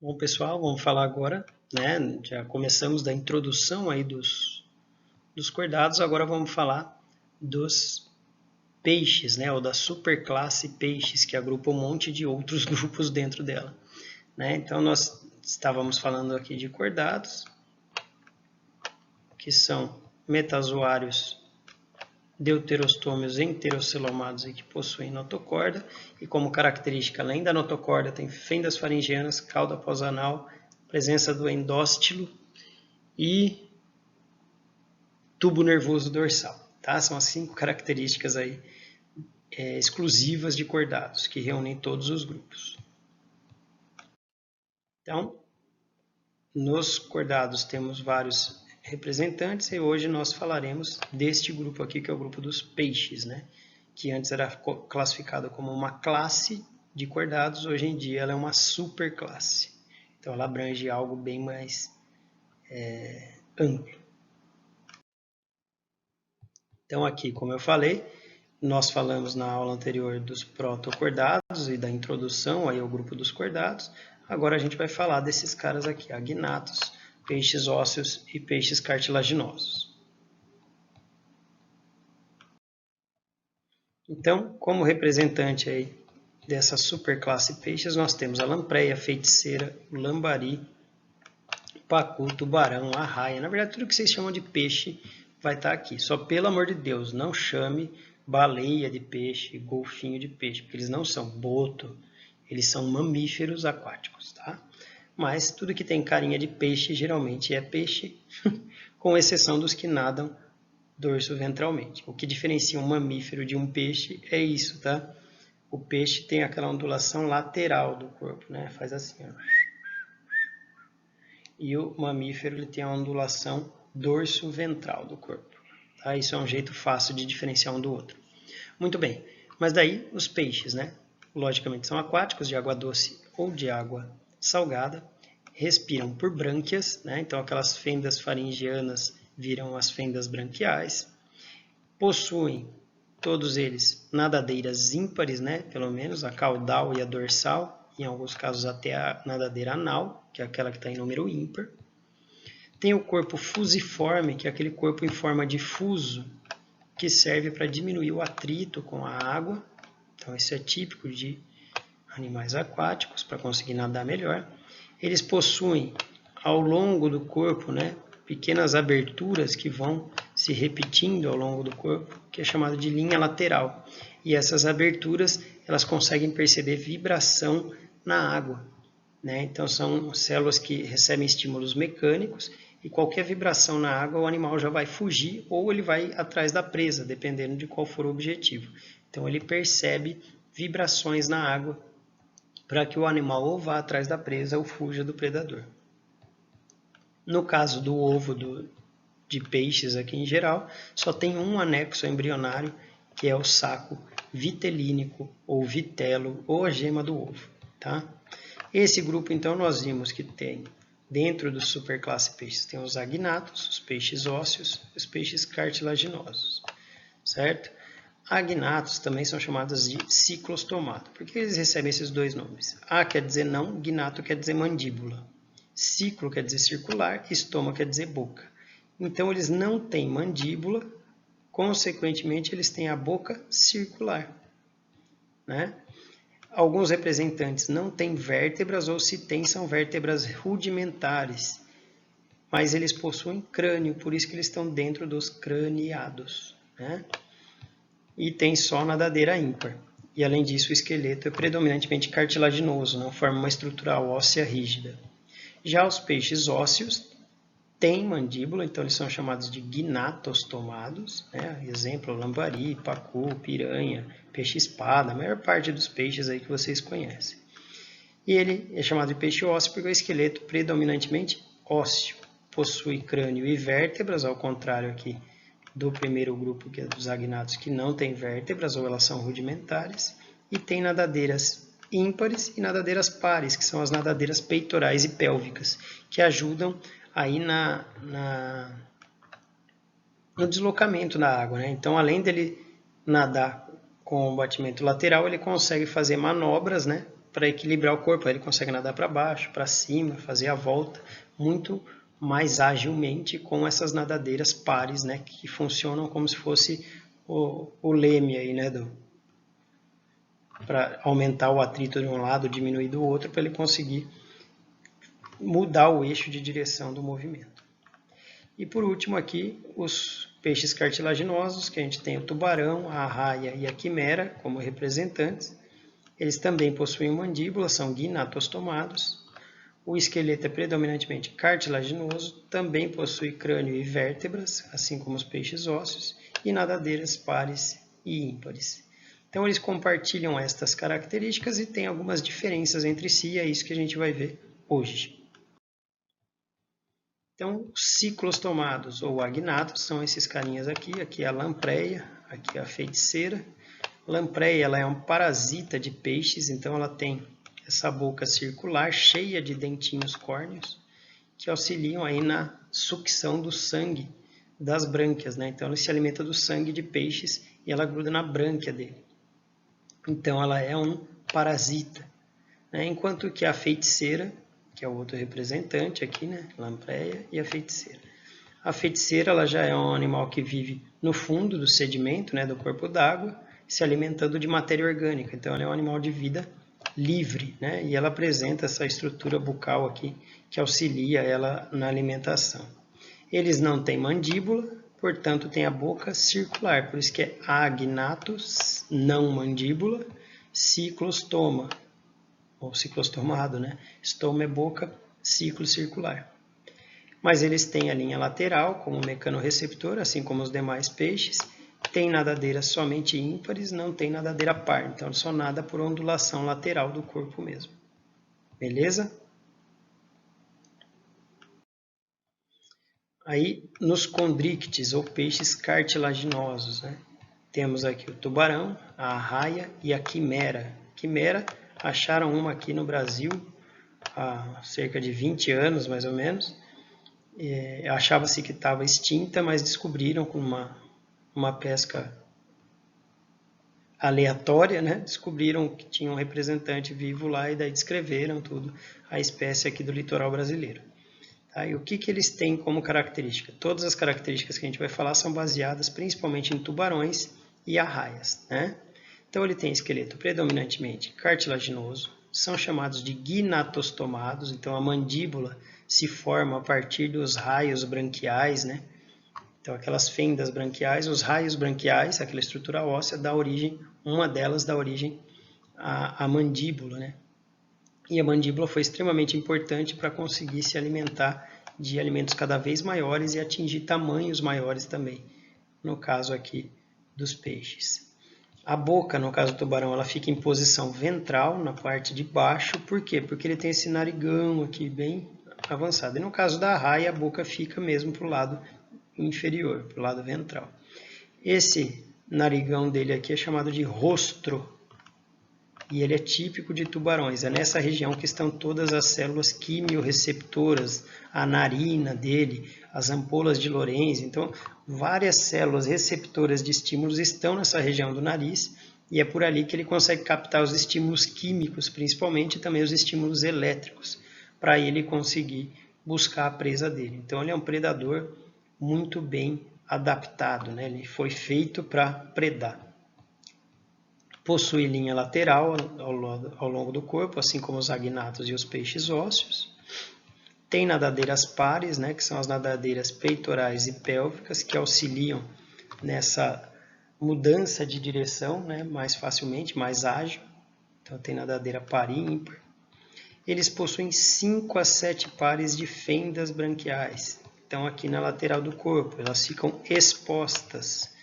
Bom, pessoal, vamos falar agora, né? Já começamos da introdução aí dos cordados, agora vamos falar dos peixes, né? Ou da superclasse peixes, que agrupa um monte de outros grupos dentro dela, né? Então, nós estávamos falando aqui de cordados, que são metazoários deuterostômios enterocelomados e que possuem notocorda, e como característica, além da notocorda, tem fendas faringianas, cauda posanal, presença do endóstilo e tubo nervoso dorsal. Tá? São as 5 características aí, exclusivas de cordados, que reúnem todos os grupos. Então, nos cordados temos vários representantes e hoje nós falaremos deste grupo aqui, que é o grupo dos peixes, né? Que antes era classificada como uma classe de cordados, hoje em dia ela é uma superclasse. Então ela abrange algo bem mais amplo. Então aqui, como eu falei, nós falamos na aula anterior dos protocordados e da introdução aí ao grupo dos cordados. Agora a gente vai falar desses caras aqui, agnatos, peixes ósseos e peixes cartilaginosos. Então, como representante aí dessa superclasse peixes, nós temos a lampreia, feiticeira, o lambari, pacu, tubarão, arraia. Na verdade, tudo que vocês chamam de peixe vai estar aqui. Só pelo amor de Deus, não chame baleia de peixe, golfinho de peixe, porque eles não são boto, eles são mamíferos aquáticos, tá? Mas tudo que tem carinha de peixe geralmente é peixe, com exceção dos que nadam dorso-ventralmente. O que diferencia um mamífero de um peixe é isso, tá? O peixe tem aquela ondulação lateral do corpo, né? Faz assim, ó. E o mamífero ele tem a ondulação dorso-ventral do corpo. Tá? Isso é um jeito fácil de diferenciar um do outro. Muito bem, mas daí os peixes, né? Logicamente são aquáticos, de água doce ou de água salgada, respiram por brânquias, né? Então aquelas fendas faringianas viram as fendas branquiais, possuem todos eles nadadeiras ímpares, né? Pelo menos a caudal e a dorsal, em alguns casos até a nadadeira anal, que é aquela que está em número ímpar. Tem o corpo fusiforme, que é aquele corpo em forma de fuso, que serve para diminuir o atrito com a água. Então, isso é típico de animais aquáticos, para conseguir nadar melhor. Eles possuem, ao longo do corpo, né, pequenas aberturas que vão se repetindo ao longo do corpo, que é chamado de linha lateral. E essas aberturas, elas conseguem perceber vibração na água, né? Então, são células que recebem estímulos mecânicos e qualquer vibração na água, o animal já vai fugir ou ele vai atrás da presa, dependendo de qual for o objetivo. Então, ele percebe vibrações na água para que o animal ou vá atrás da presa ou fuja do predador. No caso do ovo de peixes aqui em geral, só tem um anexo embrionário, que é o saco vitelínico ou vitelo ou a gema do ovo, tá? Esse grupo, então, nós vimos que tem, dentro do superclasse peixes, tem os agnatos, os peixes ósseos, os peixes cartilaginosos, certo? Agnatos também são chamados de ciclostomato. Por que eles recebem esses dois nomes? A quer dizer não, gnato quer dizer mandíbula. Ciclo quer dizer circular, estômago quer dizer boca. Então, eles não têm mandíbula, consequentemente, eles têm a boca circular, né? Alguns representantes não têm vértebras, ou se têm, são vértebras rudimentares, mas eles possuem crânio, por isso que eles estão dentro dos craniados, né? E tem só nadadeira ímpar. E além disso, o esqueleto é predominantemente cartilaginoso, não forma uma estrutura óssea rígida. Já os peixes ósseos têm mandíbula, então eles são chamados de gnatostomados, né? Exemplo, lambari, pacu, piranha, peixe-espada, a maior parte dos peixes aí que vocês conhecem. E ele é chamado de peixe ósseo porque o esqueleto predominantemente ósseo, possui crânio e vértebras, ao contrário aqui do primeiro grupo, que é dos agnatos, que não tem vértebras ou elas são rudimentares, e tem nadadeiras ímpares e nadadeiras pares, que são as nadadeiras peitorais e pélvicas, que ajudam aí no deslocamento da água, né? Então, além dele nadar com o batimento lateral, ele consegue fazer manobras, né, para equilibrar o corpo. Ele consegue nadar para baixo, para cima, fazer a volta muito mais agilmente com essas nadadeiras pares, né, que funcionam como se fosse o leme aí, né, para aumentar o atrito de um lado, diminuir do outro, para ele conseguir mudar o eixo de direção do movimento. E por último aqui, os peixes cartilaginosos, que a gente tem o tubarão, a arraia e a quimera como representantes. Eles também possuem mandíbula, são gnatostomados. O esqueleto é predominantemente cartilaginoso, também possui crânio e vértebras, assim como os peixes ósseos, e nadadeiras pares e ímpares. Então eles compartilham estas características e têm algumas diferenças entre si, e é isso que a gente vai ver hoje. Então, os ciclostomados ou agnatos são esses carinhas aqui. Aqui é a lampreia, aqui é a feiticeira. A lampreia ela é um parasita de peixes, então ela tem essa boca circular cheia de dentinhos córneos que auxiliam aí na sucção do sangue das brânquias, né? Então ela se alimenta do sangue de peixes e ela gruda na brânquia dele. Então ela é um parasita, né? Enquanto que a feiticeira, que é o outro representante aqui, né? Lampreia e a feiticeira. A feiticeira ela já é um animal que vive no fundo do sedimento, né? Do corpo d'água, se alimentando de matéria orgânica. Então ela é um animal de vida livre, né? E ela apresenta essa estrutura bucal aqui que auxilia ela na alimentação. Eles não têm mandíbula, portanto tem a boca circular, por isso que é agnatus, não mandíbula, ciclostoma, ou ciclostomado, né? Estoma é boca, ciclo circular. Mas eles têm a linha lateral como mecanorreceptor, assim como os demais peixes. Tem nadadeiras somente ímpares, não tem nadadeira par, então só nada por ondulação lateral do corpo mesmo. Beleza? Aí, nos condrictes, ou peixes cartilaginosos, né? Temos aqui o tubarão, a arraia e a quimera. Quimera, acharam uma aqui no Brasil há cerca de 20 anos, mais ou menos. Achava-se que estava extinta, mas descobriram com uma pesca aleatória, né? Descobriram que tinha um representante vivo lá e daí descreveram tudo, a espécie aqui do litoral brasileiro. Tá? E o que eles têm como característica? Todas as características que a gente vai falar são baseadas principalmente em tubarões e arraias, né? Então ele tem esqueleto predominantemente cartilaginoso, são chamados de gnatostomados, então a mandíbula se forma a partir dos raios branquiais, né? Então aquelas fendas branquiais, os raios branquiais, aquela estrutura óssea, dá origem, uma delas dá origem à mandíbula, né? E a mandíbula foi extremamente importante para conseguir se alimentar de alimentos cada vez maiores e atingir tamanhos maiores também, no caso aqui dos peixes. A boca, no caso do tubarão, ela fica em posição ventral, na parte de baixo. Por quê? Porque ele tem esse narigão aqui bem avançado. E no caso da arraia, a boca fica mesmo para o lado inferior, para o lado ventral. Esse narigão dele aqui é chamado de rostro. E ele é típico de tubarões. É nessa região que estão todas as células quimiorreceptoras, a narina dele, as ampolas de Lorenz. Então, várias células receptoras de estímulos estão nessa região do nariz e é por ali que ele consegue captar os estímulos químicos, principalmente, e também os estímulos elétricos, para ele conseguir buscar a presa dele. Então, ele é um predador muito bem adaptado, né? Ele foi feito para predar. Possui linha lateral ao longo do corpo, assim como os agnatos e os peixes ósseos. Tem nadadeiras pares, né, que são as nadadeiras peitorais e pélvicas, que auxiliam nessa mudança de direção, né, mais facilmente, mais ágil. Então tem nadadeira par e ímpar. Eles possuem 5 a 7 pares de fendas branquiais. Então aqui na lateral do corpo, elas ficam expostas.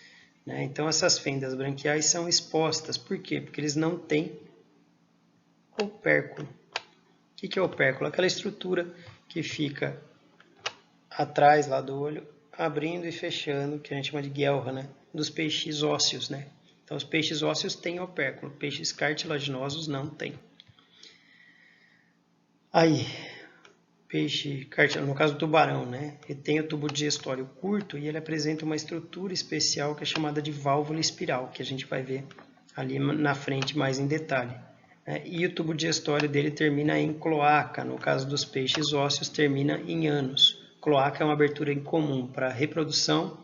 Então, essas fendas branquiais são expostas. Por quê? Porque eles não têm opérculo. O que é opérculo? Aquela estrutura que fica atrás lá do olho, abrindo e fechando, que a gente chama de guelra, né? Dos peixes ósseos, né? Então, os peixes ósseos têm opérculo, peixes cartilaginosos não têm. Aí, peixe cartilaginoso, no caso do tubarão, né? Ele tem o tubo digestório curto e ele apresenta uma estrutura especial que é chamada de válvula espiral, que a gente vai ver ali na frente mais em detalhe. E o tubo digestório dele termina em cloaca, no caso dos peixes ósseos termina em ânus. Cloaca é uma abertura incomum para reprodução,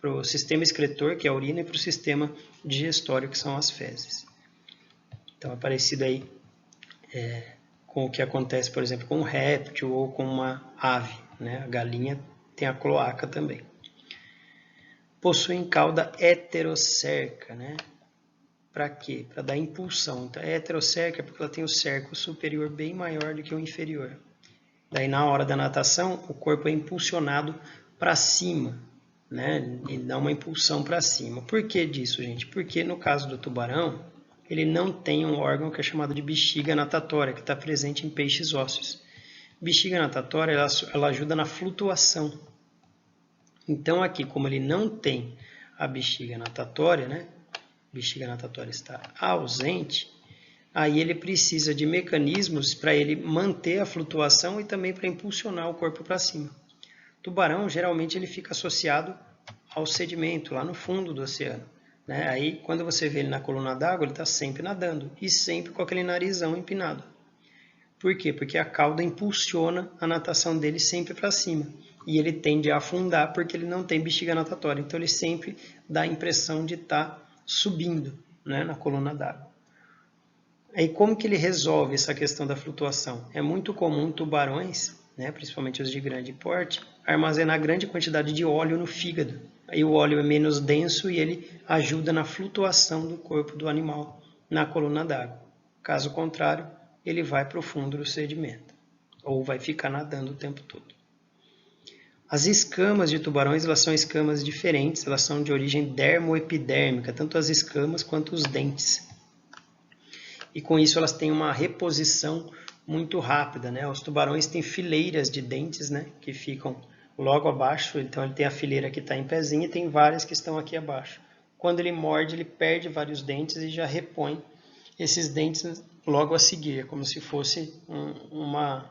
para o sistema excretor, que é a urina, e para o sistema digestório, que são as fezes. Então é parecido aí com o que acontece, por exemplo, com um réptil ou com uma ave, né? A galinha tem a cloaca também. Possuem cauda heterocérca, né? Para quê? Para dar impulsão. Então, é heterocérca porque ela tem o cerco superior bem maior do que o inferior. Daí, na hora da natação, o corpo é impulsionado para cima, né? Ele dá uma impulsão para cima. Por que disso, gente? Porque no caso do tubarão, ele não tem um órgão que é chamado de bexiga natatória, que está presente em peixes ósseos. Bexiga natatória, ela ajuda na flutuação. Então, aqui, como ele não tem a bexiga natatória, né? A bexiga natatória está ausente, aí ele precisa de mecanismos para ele manter a flutuação e também para impulsionar o corpo para cima. Tubarão, geralmente, ele fica associado ao sedimento, lá no fundo do oceano. Né? Aí, quando você vê ele na coluna d'água, ele está sempre nadando e sempre com aquele narizão empinado. Por quê? Porque a cauda impulsiona a natação dele sempre para cima. E ele tende a afundar porque ele não tem bexiga natatória. Então, ele sempre dá a impressão de estar subindo, né, na coluna d'água. Aí, como que ele resolve essa questão da flutuação? É muito comum tubarões, né, principalmente os de grande porte, armazenar grande quantidade de óleo no fígado. Aí o óleo é menos denso e ele ajuda na flutuação do corpo do animal na coluna d'água. Caso contrário, ele vai para o fundo do sedimento, ou vai ficar nadando o tempo todo. As escamas de tubarões, elas são escamas diferentes, elas são de origem dermoepidérmica, tanto as escamas quanto os dentes. E com isso elas têm uma reposição muito rápida, né? Os tubarões têm fileiras de dentes, né, que ficam logo abaixo, então ele tem a fileira que está em pezinho e tem várias que estão aqui abaixo. Quando ele morde, ele perde vários dentes e já repõe esses dentes logo a seguir, é como se fosse uma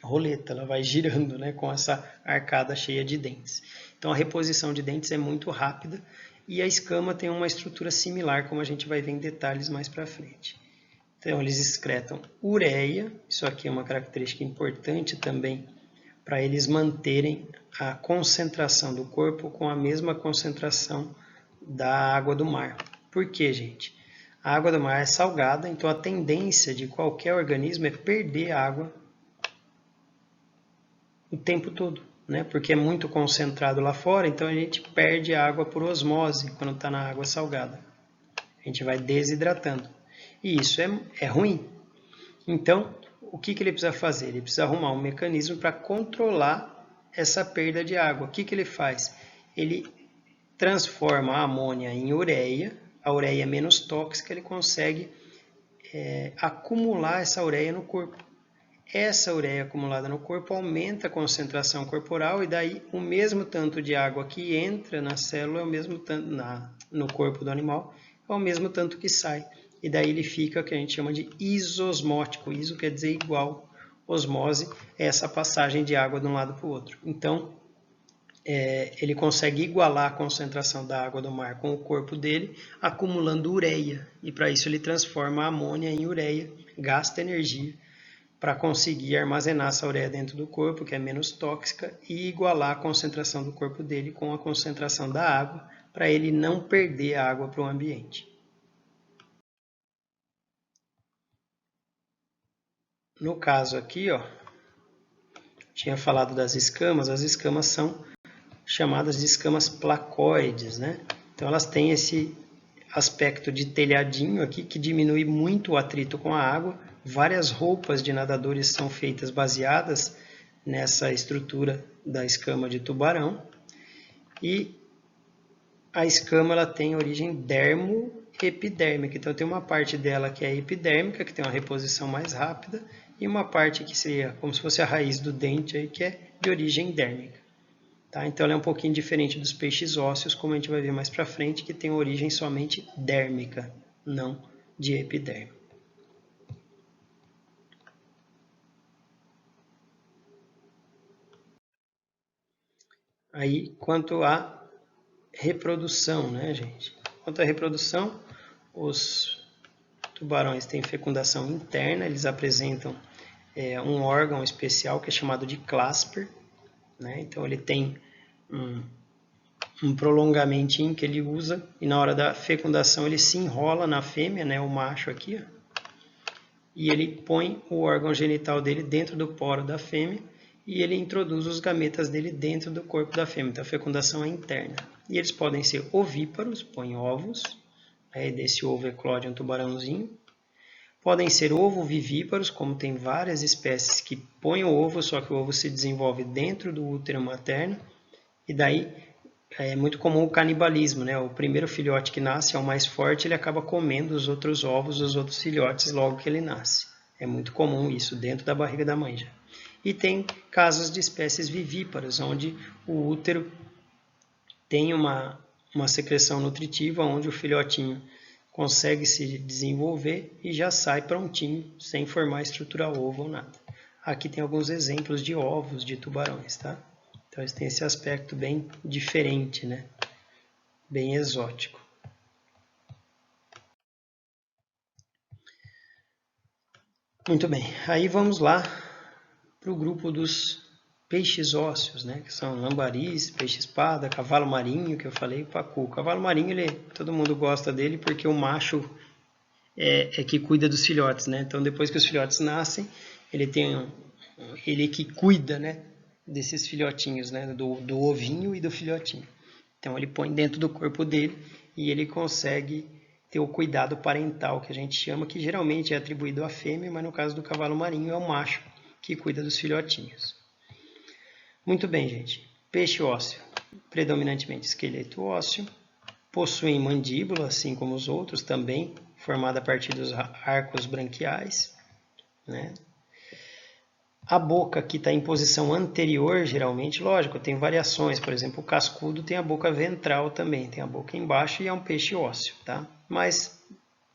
roleta, ela vai girando, né, com essa arcada cheia de dentes. Então a reposição de dentes é muito rápida e a escama tem uma estrutura similar, como a gente vai ver em detalhes mais para frente. Então eles excretam ureia, isso aqui é uma característica importante também para eles manterem a concentração do corpo com a mesma concentração da água do mar. Por quê, gente? A água do mar é salgada, então a tendência de qualquer organismo é perder água o tempo todo, né? Porque é muito concentrado lá fora, então a gente perde água por osmose quando está na água salgada. A gente vai desidratando. E isso é ruim. Então, o que ele precisa fazer? Ele precisa arrumar um mecanismo para controlar essa perda de água. O que ele faz? Ele transforma a amônia em ureia, a ureia é menos tóxica, ele consegue acumular essa ureia no corpo. Essa ureia acumulada no corpo aumenta a concentração corporal e daí o mesmo tanto de água que entra na célula, é o mesmo tanto no corpo do animal, é o mesmo tanto que sai. E daí ele fica o que a gente chama de isosmótico. Iso quer dizer igual. Osmose é essa passagem de água de um lado para o outro. Então, ele consegue igualar a concentração da água do mar com o corpo dele, acumulando ureia. E para isso ele transforma a amônia em ureia, gasta energia para conseguir armazenar essa ureia dentro do corpo, que é menos tóxica, e igualar a concentração do corpo dele com a concentração da água, para ele não perder a água para o ambiente. No caso aqui, ó, tinha falado das escamas, as escamas são chamadas de escamas placoides, né? Então elas têm esse aspecto de telhadinho aqui que diminui muito o atrito com a água. Várias roupas de nadadores são feitas baseadas nessa estrutura da escama de tubarão. E a escama ela tem origem dermoepidérmica. Então tem uma parte dela que é epidérmica, que tem uma reposição mais rápida, e uma parte que seria como se fosse a raiz do dente, aí, que é de origem dérmica. Tá? Então ela é um pouquinho diferente dos peixes ósseos, como a gente vai ver mais para frente, que tem origem somente dérmica, não de epiderme. Aí, quanto à reprodução, né, gente? Quanto à reprodução, os tubarões têm fecundação interna, eles apresentam um órgão especial que é chamado de clasper, né? Então ele tem um prolongamentinho que ele usa e na hora da fecundação ele se enrola na fêmea, né? O macho aqui, ó, e ele põe o órgão genital dele dentro do poro da fêmea e ele introduz os gametas dele dentro do corpo da fêmea. Então a fecundação é interna. E eles podem ser ovíparos, põem ovos, né? Desse ovo eclode um tubarãozinho. Podem ser ovovivíparos, como tem várias espécies que põem o ovo, só que o ovo se desenvolve dentro do útero materno. E daí é muito comum o canibalismo, né? O primeiro filhote que nasce é o mais forte, ele acaba comendo os outros ovos dos outros filhotes logo que ele nasce. É muito comum isso dentro da barriga da mãe já. E tem casos de espécies vivíparas, onde o útero tem uma secreção nutritiva, onde o filhotinho consegue se desenvolver e já sai prontinho, sem formar estrutura ovo ou nada. Aqui tem alguns exemplos de ovos de tubarões, tá? Então eles têm esse aspecto bem diferente, né? Bem exótico. Muito bem, aí vamos lá para o grupo dos peixes ósseos, né? Que são lambaris, peixe-espada, cavalo marinho, que eu falei, pacu. O cavalo marinho, todo mundo gosta dele porque o macho é que cuida dos filhotes, né? Então depois que os filhotes nascem, ele que cuida, né? Desses filhotinhos, né? Do ovinho e do filhotinho. Então ele põe dentro do corpo dele e ele consegue ter o cuidado parental, que a gente chama, que geralmente é atribuído à fêmea, mas no caso do cavalo marinho é o macho que cuida dos filhotinhos. Muito bem, gente. Peixe ósseo, predominantemente esqueleto ósseo, possuem mandíbula, assim como os outros, também formada a partir dos arcos branquiais, né? A boca aqui está em posição anterior, geralmente, lógico, tem variações, por exemplo, o cascudo tem a boca ventral também, tem a boca embaixo e é um peixe ósseo, tá? Mas,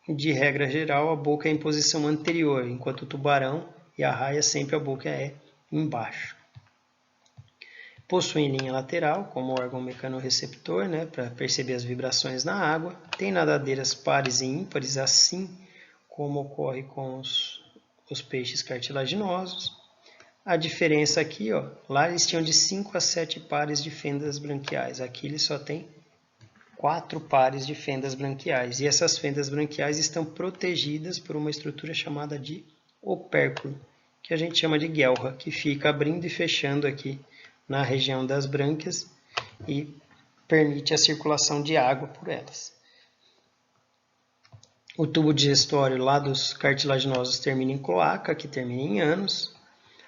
de regra geral, a boca é em posição anterior, enquanto o tubarão e a raia sempre a boca é embaixo. Possuem linha lateral, como órgão mecanorreceptor, né, para perceber as vibrações na água. Tem nadadeiras pares e ímpares, assim como ocorre com os peixes cartilaginosos. A diferença aqui, ó, lá eles tinham de 5 a 7 pares de fendas branquiais. Aqui eles só tem 4 pares de fendas branquiais. E essas fendas branquiais estão protegidas por uma estrutura chamada de opérculo, que a gente chama de guelra, que fica abrindo e fechando aqui na região das brânquias e permite a circulação de água por elas. O tubo digestório lá dos cartilaginosos termina em cloaca, que termina em ânus.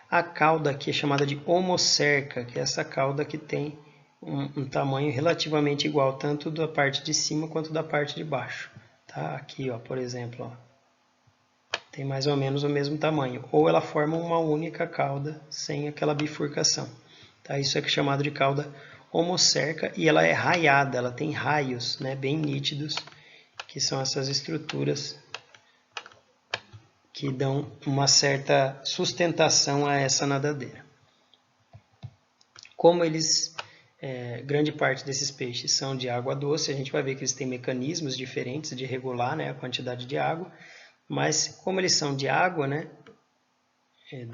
A cauda aqui é chamada de homocerca, que é essa cauda que tem um tamanho relativamente igual, tanto da parte de cima quanto da parte de baixo. Tá? Aqui, ó, por exemplo, ó, tem mais ou menos o mesmo tamanho. Ou ela forma uma única cauda sem aquela bifurcação. Tá? Isso é chamado de cauda homocerca e ela é raiada, ela tem raios, né, bem nítidos, que são essas estruturas que dão uma certa sustentação a essa nadadeira. Como grande parte desses peixes são de água doce, a gente vai ver que eles têm mecanismos diferentes de regular, né, a quantidade de água, mas como eles são de água, né,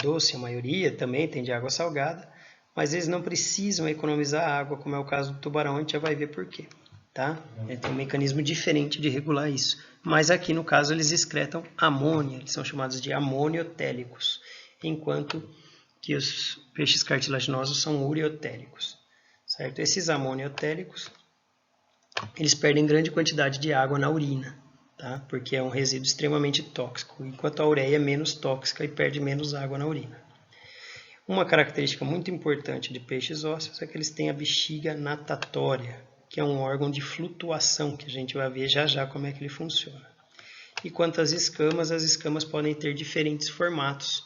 doce a maioria, também tem de água salgada, mas eles não precisam economizar água, como é o caso do tubarão, a gente já vai ver por quê. Tá? Ele tem um mecanismo diferente de regular isso. Mas aqui, no caso, eles excretam amônia, eles são chamados de amoniotélicos, enquanto que os peixes cartilaginosos são ureotélicos. Certo? Esses amoniotélicos, eles perdem grande quantidade de água na urina, tá? Porque é um resíduo extremamente tóxico, enquanto a ureia é menos tóxica e perde menos água na urina. Uma característica muito importante de peixes ósseos é que eles têm a bexiga natatória, que é um órgão de flutuação, que a gente vai ver já já como é que ele funciona. E quanto às escamas, as escamas podem ter diferentes formatos,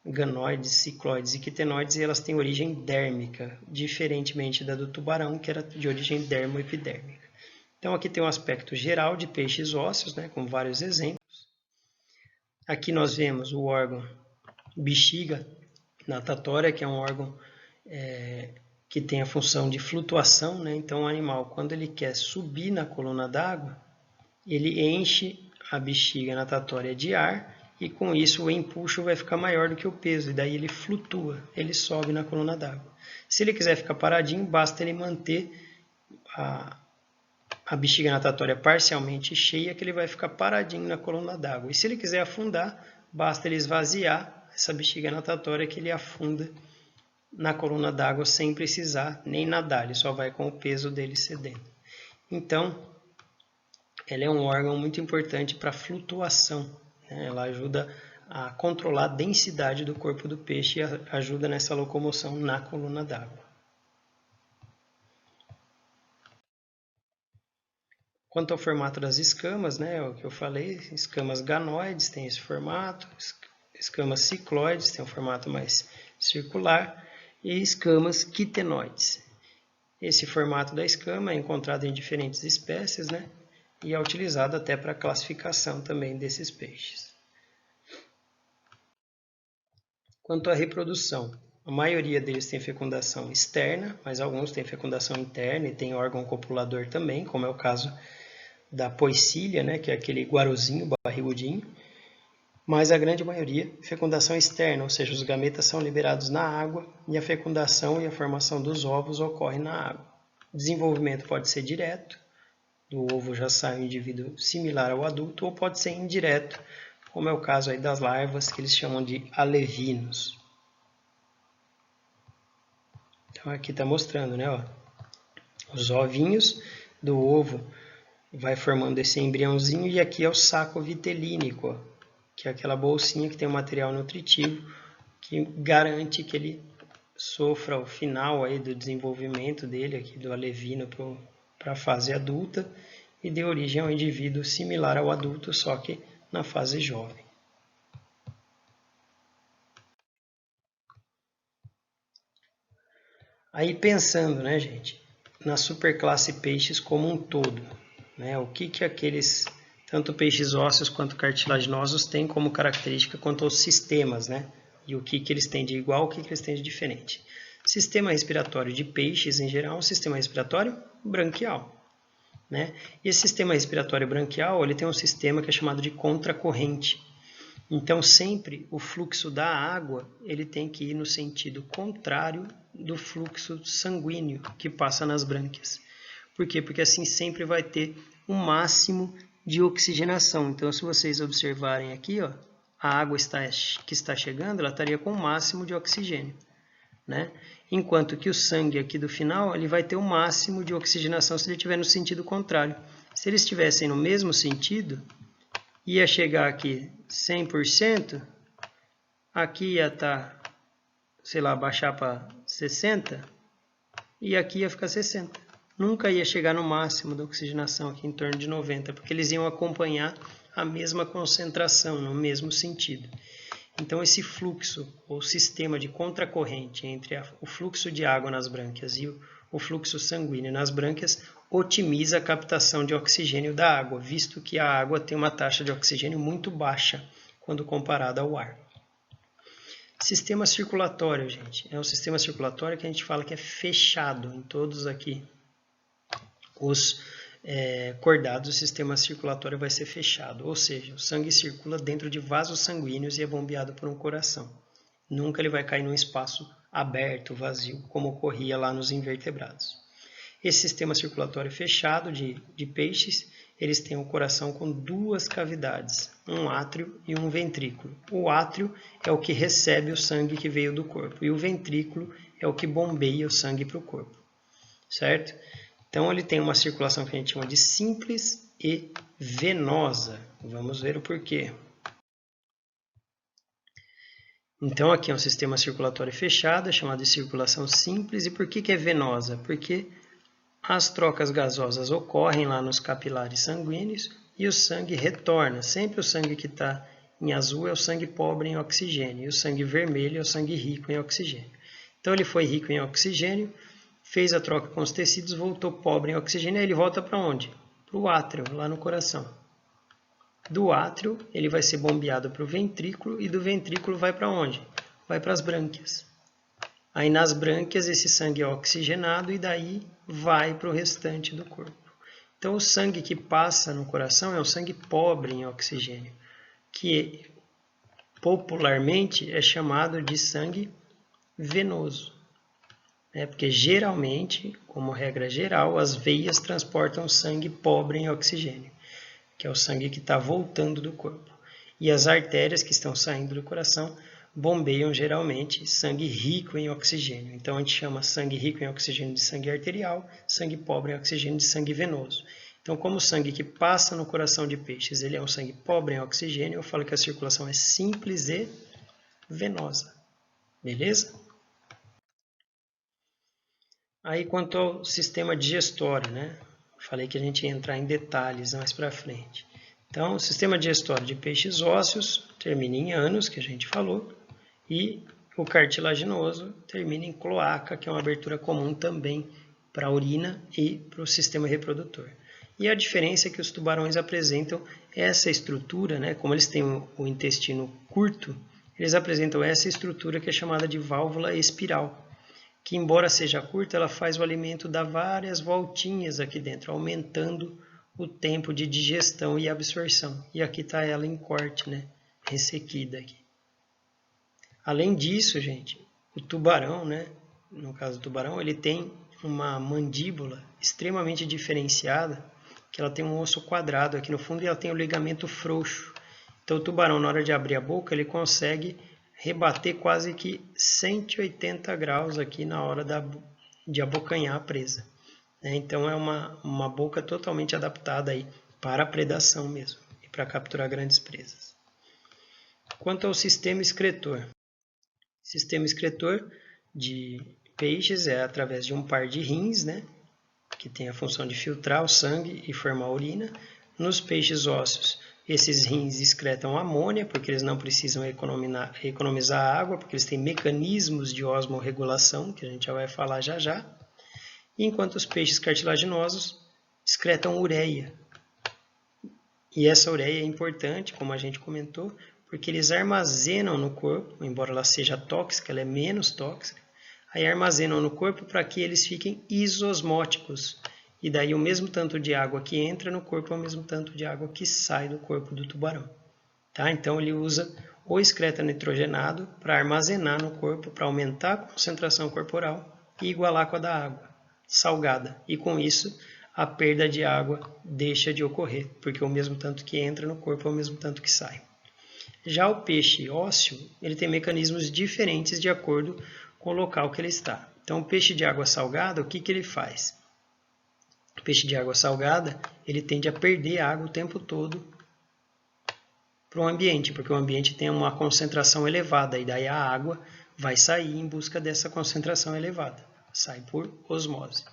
ganoides, cicloides e quitenoides, e elas têm origem dérmica, diferentemente da do tubarão, que era de origem dermoepidérmica. Então aqui tem um aspecto geral de peixes ósseos, né, com vários exemplos. Aqui nós vemos o órgão bexiga natatória, que é um órgão que tem a função de flutuação, né? Então o animal, quando ele quer subir na coluna d'água, ele enche a bexiga natatória de ar e com isso o empuxo vai ficar maior do que o peso e daí ele flutua, ele sobe na coluna d'água. Se ele quiser ficar paradinho, basta ele manter a bexiga natatória parcialmente cheia, que ele vai ficar paradinho na coluna d'água. E se ele quiser afundar, basta ele esvaziar essa bexiga natatória que ele afunda na coluna d'água sem precisar nem nadar, ele só vai com o peso dele cedendo. Então, ela é um órgão muito importante para flutuação, né? Ela ajuda a controlar a densidade do corpo do peixe e ajuda nessa locomoção na coluna d'água. Quanto ao formato das escamas, né, o que eu falei, escamas ganoides tem esse formato, escamas cicloides tem um formato mais circular e escamas quitenoides. Esse formato da escama é encontrado em diferentes espécies, né, e é utilizado até para a classificação também desses peixes. Quanto à reprodução, a maioria deles tem fecundação externa, mas alguns têm fecundação interna e tem órgão copulador também, como é o caso da poecília, né, que é aquele guaruzinho barrigudinho, mas a grande maioria fecundação externa, ou seja, os gametas são liberados na água e a fecundação e a formação dos ovos ocorre na água. O desenvolvimento pode ser direto, do ovo já sai um indivíduo similar ao adulto, ou pode ser indireto, como é o caso aí das larvas, que eles chamam de alevinos. Então aqui está mostrando, né, ó, os ovinhos do ovo vai formando esse embriãozinho e aqui é o saco vitelínico, ó, que é aquela bolsinha que tem um material nutritivo que garante que ele sofra o final aí do desenvolvimento dele, aqui do alevino para a fase adulta e dê origem a um indivíduo similar ao adulto, só que na fase jovem. Aí pensando, né, gente, na superclasse peixes como um todo, né, o que aqueles, tanto peixes ósseos quanto cartilaginosos, têm como característica quanto aos sistemas, né, e o que eles têm de igual, o que eles têm de diferente. Sistema respiratório de peixes, em geral, é um sistema respiratório branquial, né? E esse sistema respiratório branquial, ele tem um sistema que é chamado de contracorrente. Então, sempre o fluxo da água, ele tem que ir no sentido contrário do fluxo sanguíneo que passa nas brânquias. Por quê? Porque assim sempre vai ter um máximo de oxigenação. Então, se vocês observarem aqui, ó, a água que está chegando, ela estaria com o máximo de oxigênio, né? Enquanto que o sangue aqui do final, ele vai ter o máximo de oxigenação se ele estiver no sentido contrário. Se eles estivessem no mesmo sentido, ia chegar aqui 100%, aqui ia estar, sei lá, baixar para 60%, e aqui ia ficar 60%. Nunca ia chegar no máximo da oxigenação, aqui em torno de 90%, porque eles iam acompanhar a mesma concentração, no mesmo sentido. Então, esse fluxo, ou sistema de contracorrente entre o fluxo de água nas brânquias e o fluxo sanguíneo nas brânquias, otimiza a captação de oxigênio da água, visto que a água tem uma taxa de oxigênio muito baixa quando comparada ao ar. Sistema circulatório, gente, é um sistema circulatório que a gente fala que é fechado em todos aqui os cordados, o sistema circulatório vai ser fechado, ou seja, o sangue circula dentro de vasos sanguíneos e é bombeado por um coração. Nunca ele vai cair num espaço aberto, vazio, como ocorria lá nos invertebrados. Esse sistema circulatório fechado de peixes, eles têm um coração com duas cavidades, um átrio e um ventrículo. O átrio é o que recebe o sangue que veio do corpo e o ventrículo é o que bombeia o sangue para o corpo, certo? Então, ele tem uma circulação que a gente chama de simples e venosa. Vamos ver o porquê. Então, aqui é um sistema circulatório fechado, é chamado de circulação simples. E por que é venosa? Porque as trocas gasosas ocorrem lá nos capilares sanguíneos e o sangue retorna. Sempre o sangue que está em azul é o sangue pobre em oxigênio e o sangue vermelho é o sangue rico em oxigênio. Então, ele foi rico em oxigênio, fez a troca com os tecidos, voltou pobre em oxigênio, aí ele volta para onde? Para o átrio, lá no coração. Do átrio, ele vai ser bombeado para o ventrículo e do ventrículo vai para onde? Vai para as brânquias. Aí nas brânquias esse sangue é oxigenado e daí vai para o restante do corpo. Então, o sangue que passa no coração é um sangue pobre em oxigênio, que popularmente é chamado de sangue venoso. Porque geralmente, como regra geral, as veias transportam sangue pobre em oxigênio, que é o sangue que está voltando do corpo. E as artérias que estão saindo do coração bombeiam geralmente sangue rico em oxigênio. Então a gente chama sangue rico em oxigênio de sangue arterial, sangue pobre em oxigênio de sangue venoso. Então, como o sangue que passa no coração de peixes ele é um sangue pobre em oxigênio, eu falo que a circulação é simples e venosa. Beleza? Aí, quanto ao sistema digestório, né? Falei que a gente ia entrar em detalhes mais para frente. Então, o sistema digestório de peixes ósseos termina em ânus, que a gente falou, e o cartilaginoso termina em cloaca, que é uma abertura comum também para a urina e para o sistema reprodutor. E a diferença é que os tubarões apresentam essa estrutura, né? Como eles têm o intestino curto, eles apresentam essa estrutura que é chamada de válvula espiral, que embora seja curta, ela faz o alimento dar várias voltinhas aqui dentro, aumentando o tempo de digestão e absorção. E aqui está ela em corte, né? Ressequida aqui. Além disso, gente, o tubarão, né? No caso do tubarão, ele tem uma mandíbula extremamente diferenciada, que ela tem um osso quadrado aqui no fundo e ela tem o ligamento frouxo. Então o tubarão, na hora de abrir a boca, ele consegue rebater quase que 180 graus aqui na hora de abocanhar a presa. Então é uma boca totalmente adaptada aí para a predação mesmo e para capturar grandes presas. Quanto ao sistema excretor. O sistema excretor de peixes é através de um par de rins, né, que tem a função de filtrar o sangue e formar urina. Nos peixes ósseos, esses rins excretam amônia, porque eles não precisam economizar água, porque eles têm mecanismos de osmorregulação, que a gente já vai falar já já. Enquanto os peixes cartilaginosos excretam ureia. E essa ureia é importante, como a gente comentou, porque eles armazenam no corpo, embora ela seja tóxica, ela é menos tóxica, aí armazenam no corpo para que eles fiquem isosmóticos. E daí o mesmo tanto de água que entra no corpo é o mesmo tanto de água que sai do corpo do tubarão. Tá? Então ele usa o excreto nitrogenado para armazenar no corpo, para aumentar a concentração corporal e igualar com a da água salgada. E com isso a perda de água deixa de ocorrer, porque o mesmo tanto que entra no corpo é o mesmo tanto que sai. Já o peixe ósseo, ele tem mecanismos diferentes de acordo com o local que ele está. Então o peixe de água salgada, o que ele faz? O peixe de água salgada, ele tende a perder água o tempo todo para o ambiente, porque o ambiente tem uma concentração elevada, e daí a água vai sair em busca dessa concentração elevada, sai por osmose.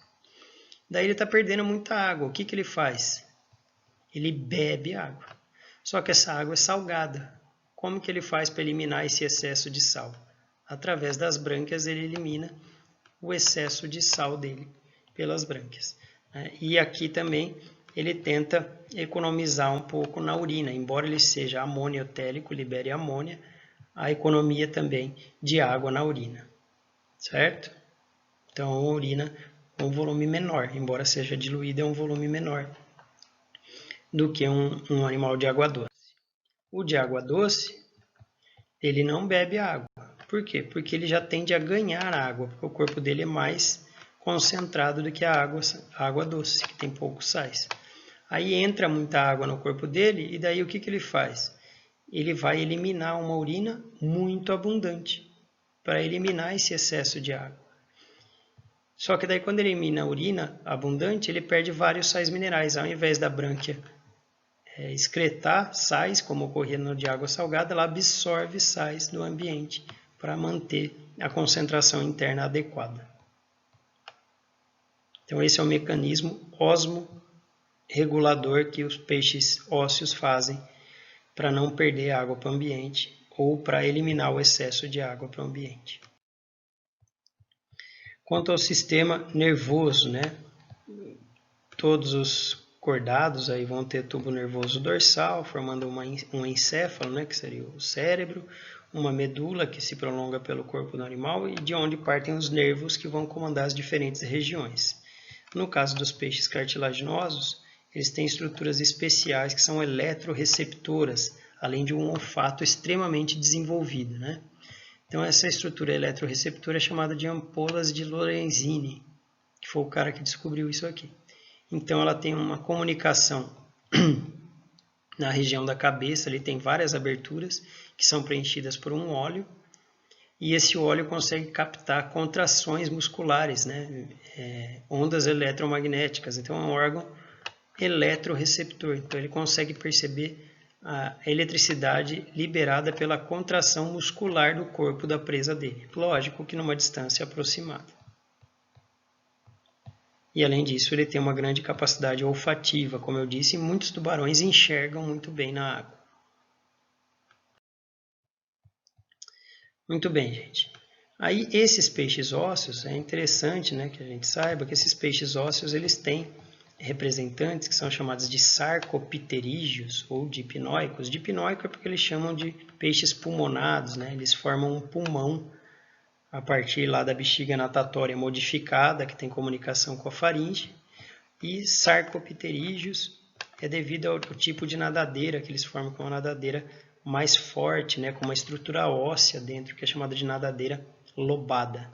Daí ele está perdendo muita água, o que ele faz? Ele bebe água, só que essa água é salgada. Como que ele faz para eliminar esse excesso de sal? Através das brânquias ele elimina o excesso de sal dele pelas brânquias. E aqui também ele tenta economizar um pouco na urina, embora ele seja amoniotérico, libere amônia, a economia também de água na urina, certo? Então a urina é um volume menor, embora seja diluída, é um volume menor do que um animal de água doce. O de água doce, ele não bebe água. Por quê? Porque ele já tende a ganhar água, porque o corpo dele é mais concentrado do que a água doce, que tem poucos sais. Aí entra muita água no corpo dele e daí o que ele faz? Ele vai eliminar uma urina muito abundante para eliminar esse excesso de água. Só que daí quando ele elimina a urina abundante, ele perde vários sais minerais. Ao invés da brânquia excretar sais, como ocorria no de água salgada, ela absorve sais do ambiente para manter a concentração interna adequada. Então esse é o mecanismo osmorregulador que os peixes ósseos fazem para não perder água para o ambiente ou para eliminar o excesso de água para o ambiente. Quanto ao sistema nervoso, né? Todos os cordados aí vão ter tubo nervoso dorsal, formando um encéfalo, né? Que seria o cérebro, uma medula que se prolonga pelo corpo do animal e de onde partem os nervos que vão comandar as diferentes regiões. No caso dos peixes cartilaginosos, eles têm estruturas especiais que são eletroreceptoras, além de um olfato extremamente desenvolvido, né? Então essa estrutura eletroreceptora é chamada de ampolas de Lorenzini, que foi o cara que descobriu isso aqui. Então ela tem uma comunicação na região da cabeça, ali tem várias aberturas que são preenchidas por um óleo, e esse óleo consegue captar contrações musculares, né? Ondas eletromagnéticas. Então é um órgão eletroreceptor, então ele consegue perceber a eletricidade liberada pela contração muscular do corpo da presa dele. Lógico que numa distância aproximada. E além disso, ele tem uma grande capacidade olfativa, como eu disse, e muitos tubarões enxergam muito bem na água. Muito bem, gente. Aí esses peixes ósseos, é interessante, né, que a gente saiba que esses peixes ósseos eles têm representantes que são chamados de sarcopterídeos ou dipnóicos. Dipnóico é porque eles chamam de peixes pulmonados, né? Eles formam um pulmão a partir lá da bexiga natatória modificada, que tem comunicação com a faringe. E sarcopterídeos é devido ao tipo de nadadeira que eles formam, com uma nadadeira mais forte, né? Com uma estrutura óssea dentro, que é chamada de nadadeira lobada.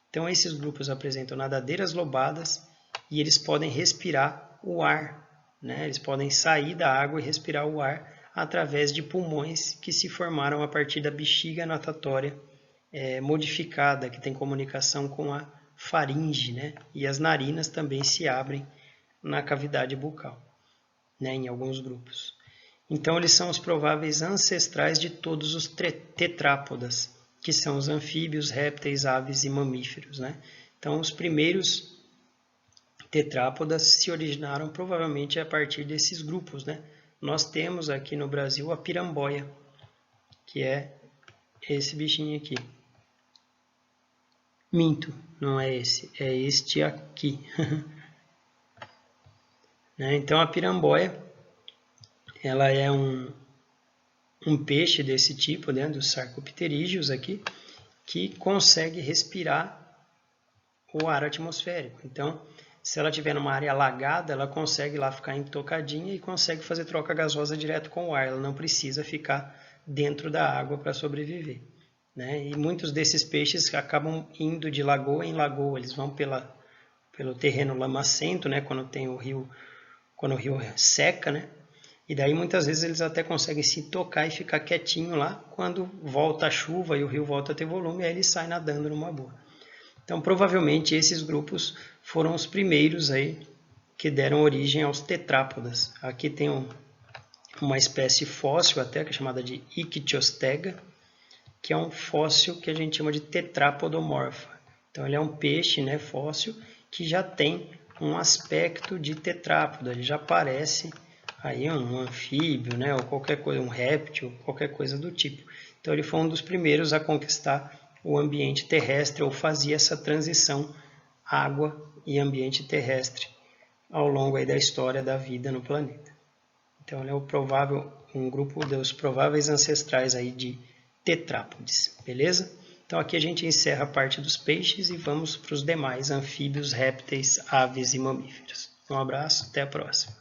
Então esses grupos apresentam nadadeiras lobadas, e eles podem respirar o ar, né? Eles podem sair da água e respirar o ar através de pulmões que se formaram a partir da bexiga natatória modificada, que tem comunicação com a faringe, né? E as narinas também se abrem na cavidade bucal, né? Em alguns grupos. Então eles são os prováveis ancestrais de todos os tetrápodas, que são os anfíbios, répteis, aves e mamíferos, né? Então os primeiros tetrápodas se originaram provavelmente a partir desses grupos, né? Nós temos aqui no Brasil a piramboia, que é esse bichinho aqui. Minto, não é esse, é este aqui. Né? Então a piramboia, ela é um peixe desse tipo, né? Dos sarcopterídeos aqui, que consegue respirar o ar atmosférico. Então, se ela estiver numa área alagada, ela consegue lá ficar intocadinha e consegue fazer troca gasosa direto com o ar. Ela não precisa ficar dentro da água para sobreviver, né? E muitos desses peixes acabam indo de lagoa em lagoa. Eles vão pelo terreno lamacento, né? Quando o rio seca, né? E daí muitas vezes eles até conseguem se tocar e ficar quietinho lá. Quando volta a chuva e o rio volta a ter volume, aí ele sai nadando numa boa. Então, provavelmente, esses grupos foram os primeiros aí que deram origem aos tetrápodas. Aqui tem uma espécie fóssil até, que é chamada de Ichthyostega, que é um fóssil que a gente chama de tetrápodomorfa. Então, ele é um peixe, né, fóssil que já tem um aspecto de tetrápoda. Ele já parece aí um anfíbio, né, ou qualquer coisa, um réptil, qualquer coisa do tipo. Então, ele foi um dos primeiros a conquistar o ambiente terrestre, ou fazia essa transição água e ambiente terrestre ao longo aí da história da vida no planeta. Então ele é um grupo dos prováveis ancestrais aí de tetrápodes, beleza? Então aqui a gente encerra a parte dos peixes e vamos para os demais anfíbios, répteis, aves e mamíferos. Um abraço, até a próxima.